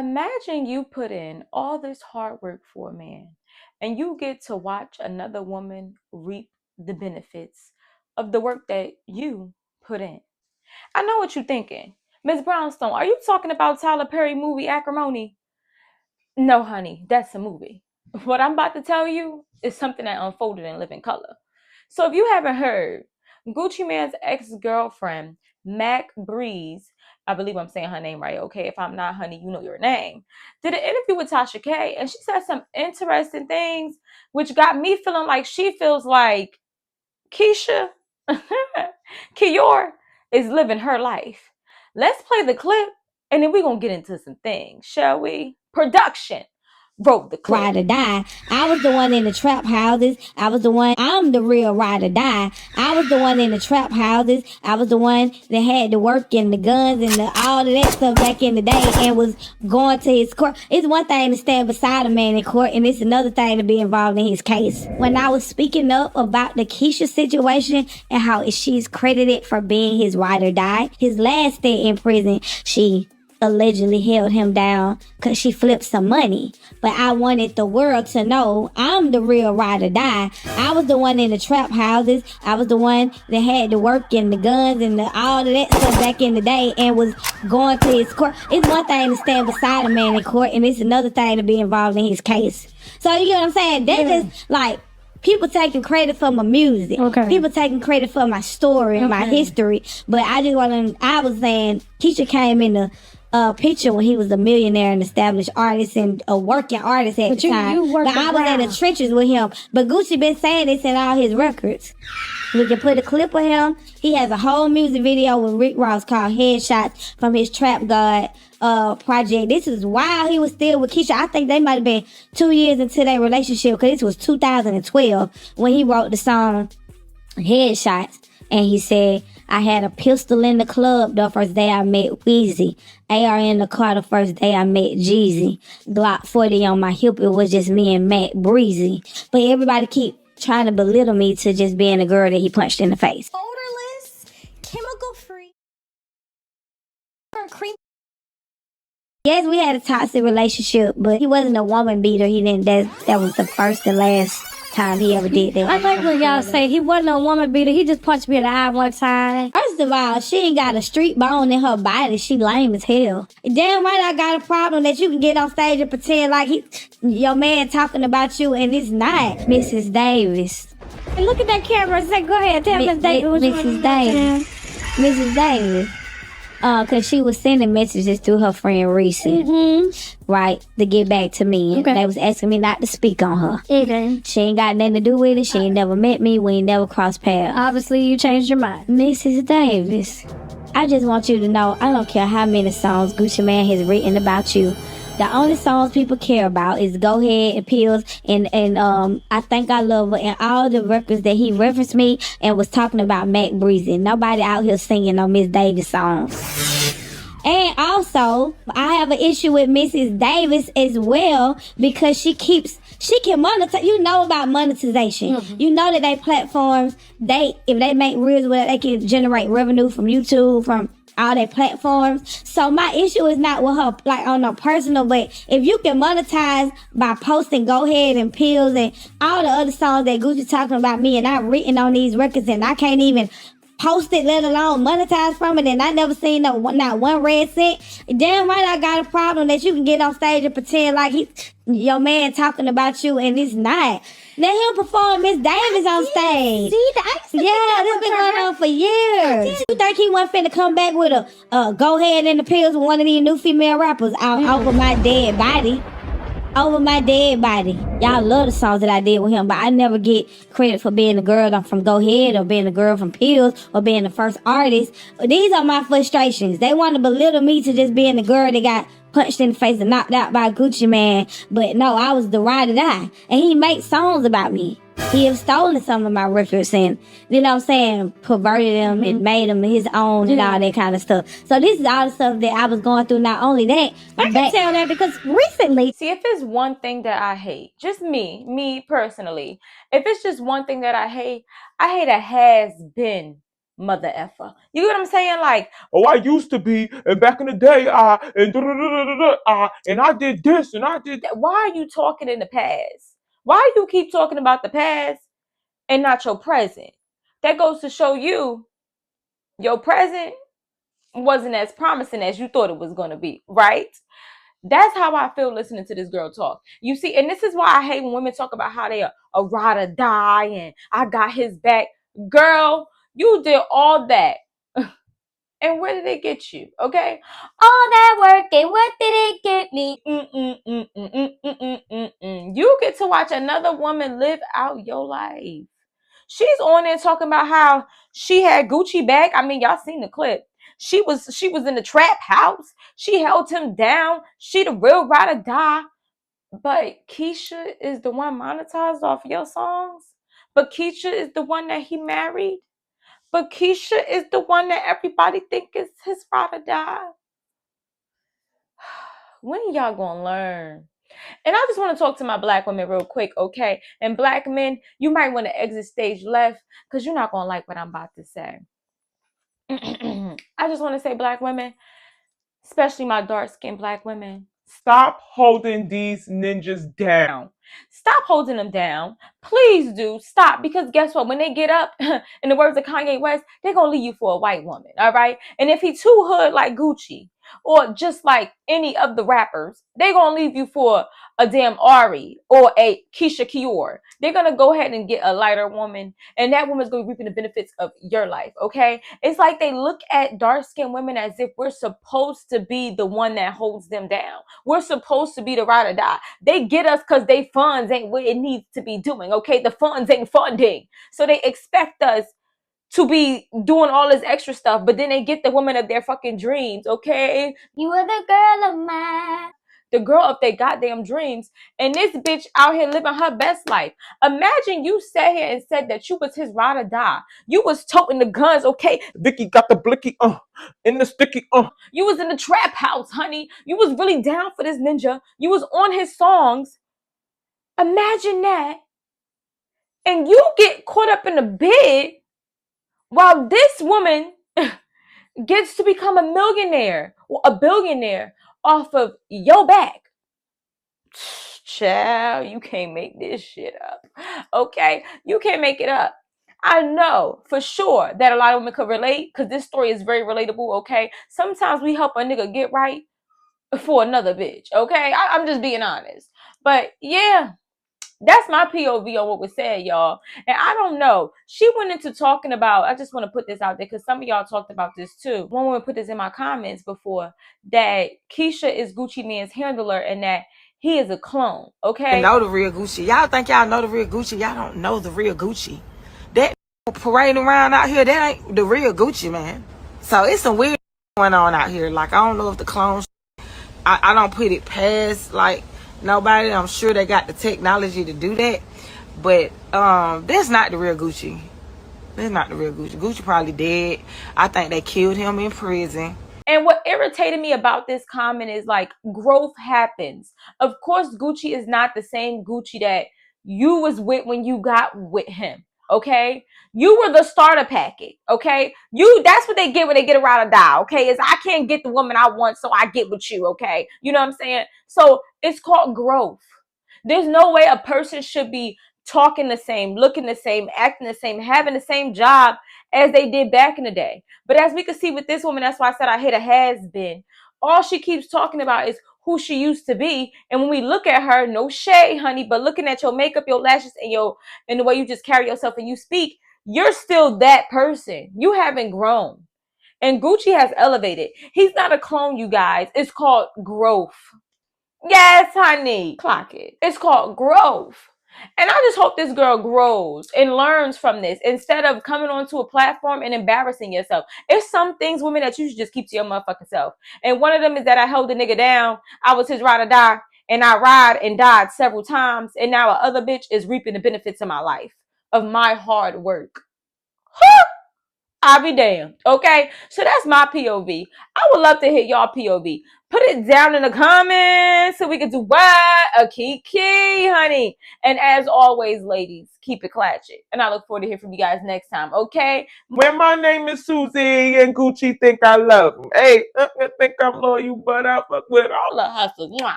imagine you put in all this hard work for a man and you get to watch another woman reap the benefits of the work that you put in. I know what you're thinking. Miss Brownstone, are you talking about Tyler Perry movie Acrimony? No, honey, that's a movie. What I'm about to tell you is something that unfolded in living color. So if you haven't heard, Gucci Mane's ex-girlfriend, Mac Bre-z, I believe I'm saying her name right, okay? If I'm not, honey, you know your name, did an interview with Tasha K, and she said some interesting things, which got me feeling like she feels like Keyshia Ka'oir is living her life. Let's play the clip, and then we're going to get into some things, shall we? Production. Wrote the clip. Ride or die. I was the one in the trap houses. I was the one. I'm the real ride or die. I was the one in the trap houses. I was the one that had the work and the guns and all of that stuff back in the day and was going to his court. It's one thing to stand beside a man in court, and it's another thing to be involved in his case. When I was speaking up about the Keyshia situation and how she's credited for being his ride or die, his last stay in prison, she allegedly held him down because she flipped some money. But I wanted the world to know I'm the real ride or die. I was the one in the trap houses. I was the one that had the work and the guns and all of that stuff back in the day and was going to his court. It's one thing to stand beside a man in court, and it's another thing to be involved in his case. So you get what I'm saying? That's just like people taking credit for my music. Okay. People taking credit for my story and my history. But I was saying Keyshia came in the picture when he was a millionaire and established artist and a working artist at the time. But I was in the trenches with him. But Gucci been saying this in all his records. We can put a clip of him. He has a whole music video with Rick Ross called Headshots from his Trap God project. This is while he was still with Keyshia. I think they might have been 2 years into their relationship because this was 2012 when he wrote the song Headshots. And he said, I had a pistol in the club the first day I met Weezy. AR in the car the first day I met Jeezy. Glock 40 on my hip, it was just me and Mac Breezy. But everybody keep trying to belittle me to just being a girl that he punched in the face. Odorless, chemical-free, cream. Yes, we had a toxic relationship, but he wasn't a woman beater. He didn't. That was the first and last time he ever did that. I like when y'all say he wasn't a woman beater. He just punched me in the eye one time. First of all, she ain't got a street bone in her body. She lame as hell. Damn right I got a problem that you can get on stage and pretend like your man talking about you, and it's not. Mrs. Davis. And look at that camera and say, go ahead, tell Miss Davis. Mrs. Davis. Mrs. Davis. Cause she was sending messages through her friend Reese, right, to get back to me. Okay. They was asking me not to speak on her. Okay. She ain't got nothing to do with it. She ain't never met me. We ain't never crossed paths. Obviously, you changed your mind. Mrs. Davis, I just want you to know, I don't care how many songs Gucci Mane has written about you. The only songs people care about is Go Ahead and Pills and I Think I Love Her and all the records that he referenced me and was talking about Mac Breezy. Nobody out here singing no Miss Davis songs. And also, I have an issue with Mrs. Davis as well because she can monetize. You know about monetization. You know that they platforms, if they make reels with it, they can generate revenue from YouTube, from all their platforms. So my issue is not with her like on a personal, but if you can monetize by posting Go Ahead and Pills and all the other songs that Gucci talking about me and I've written on these records and I can't even post it, let alone monetize from it, and I never seen not one red cent. Damn right I got a problem that you can get on stage and pretend like your man talking about you and it's not. Let him perform Miss Davis on stage. Yeah, this been going on for years. You think he wasn't finna come back with a Go Ahead and the Pills with one of these new female rappers over my dead body? Over my dead body. Y'all love the songs that I did with him, but I never get credit for being the girl from Go Ahead or being the girl from Pills or being the first artist. These are my frustrations. They want to belittle me to just being the girl that got punched in the face and knocked out by Gucci Mane. But no, I was the ride or die. And he makes songs about me. He have stolen some of my records and, you know what I'm saying, perverted them and made them his own and all that kind of stuff. So this is all the stuff that I was going through. Not only that, I can tell that because recently. See, if it's one thing that I hate, just me personally, if it's just one thing that I hate a has-been mother effer. You get what I'm saying? Like, oh, I used to be, and back in the day, and I did this, and I did that. Why are you talking in the past? Why do you keep talking about the past and not your present? That goes to show you your present wasn't as promising as you thought it was going to be, right? That's how I feel listening to this girl talk. You see, and this is why I hate when women talk about how they are a ride or die and I got his back. Girl, you did all that. And where did it get you? Okay? All that work and what did it get me? You get to watch another woman live out your life. She's on there talking about how she had Gucci back. I mean, y'all seen the clip. She was in the trap house. She held him down. She the real ride or die. But Keyshia is the one monetized off your songs. But Keyshia is the one that he married. But Keyshia is the one that everybody think is his ride or die. When y'all gonna learn? And I just want to talk to my black women real quick, okay? And black men, you might want to exit stage left because you're not gonna like what I'm about to say. I just want to say, black women, especially my dark-skinned black women, Stop holding these ninjas down. stop holding them down. Please do stop, because guess what? When they get up, in the words of Kanye West, they're gonna leave you for a white woman, all right? And if he too hood like Gucci, or just like any of the rappers, they're gonna leave you for a damn Ari or a Keyshia Ka'oir. They're gonna go ahead and get a lighter woman, and that woman's gonna be reaping the benefits of your life, okay? It's like they look at dark-skinned women as if we're supposed to be the one that holds them down. We're supposed to be the ride or die. They get us because they funds ain't what it needs to be doing, okay? The funds ain't funding. So they expect us to be doing all this extra stuff, but then they get the woman of their fucking dreams, okay? You were the girl of mine. The girl of their goddamn dreams, and this bitch out here living her best life. Imagine you sat here and said that you was his ride or die. You was toting the guns, okay? Vicky got the blicky, in the sticky, You was in the trap house, honey. You was really down for this ninja. You was on his songs. Imagine that. And you get caught up in the bed while this woman gets to become a millionaire or a billionaire off of your back. Child, you can't make this shit up. Okay? You can't make it up. I know for sure that a lot of women could relate because this story is very relatable, okay? Sometimes we help a nigga get right for another bitch, okay? I'm just being honest. But yeah, that's my POV on what was said, y'all. And I don't know. She went into talking about, I just want to put this out there because some of y'all talked about this too. One woman put this in my comments before, that Keyshia is Gucci Mane's handler and that he is a clone, okay? Know the real Gucci. Y'all think y'all know the real Gucci. Y'all don't know the real Gucci. That parading around out here, that ain't the real Gucci, man. So it's some weird going on out here. Like, I don't know if the clones, I don't put it past, like, nobody. I'm sure they got the technology to do that. But that's not the real Gucci. That's not the real Gucci. Gucci probably dead. I think they killed him in prison. And what irritated me about this comment is, like, growth happens. Of course, Gucci is not the same Gucci that you was with when you got with him, okay? You were the starter packet, okay? That's what they get when they get a ride or die, okay? Is I can't get the woman I want, so I get with you, okay? You know what I'm saying? So it's called growth. There's no way a person should be talking the same, looking the same, acting the same, having the same job as they did back in the day. But as we can see with this woman, that's why I said I hit a has-been. All she keeps talking about is who she used to be. And when we look at her, no shade, honey, but looking at your makeup, your lashes, and the way you just carry yourself and you speak, you're still that person. You haven't grown. And Gucci has elevated. He's not a clone, you guys. It's called growth. Yes, honey. Clock it. It's called growth. And I just hope this girl grows and learns from this instead of coming onto a platform and embarrassing yourself. It's some things, women, that you should just keep to your motherfucking self. And one of them is that I held the nigga down. I was his ride or die. And I ride and died several times. And now a other bitch is reaping the benefits of my life, of my hard work. I'll be damned. Okay? So that's my POV. I would love to hear y'all POV. Put it down in the comments so we can do what? A kiki, honey. And as always, ladies, keep it classic. And I look forward to hearing from you guys next time, okay? When my name is Susie and Gucci think I love him. Hey, think I'm loyal, but I fuck with all Love hustle. Mwah.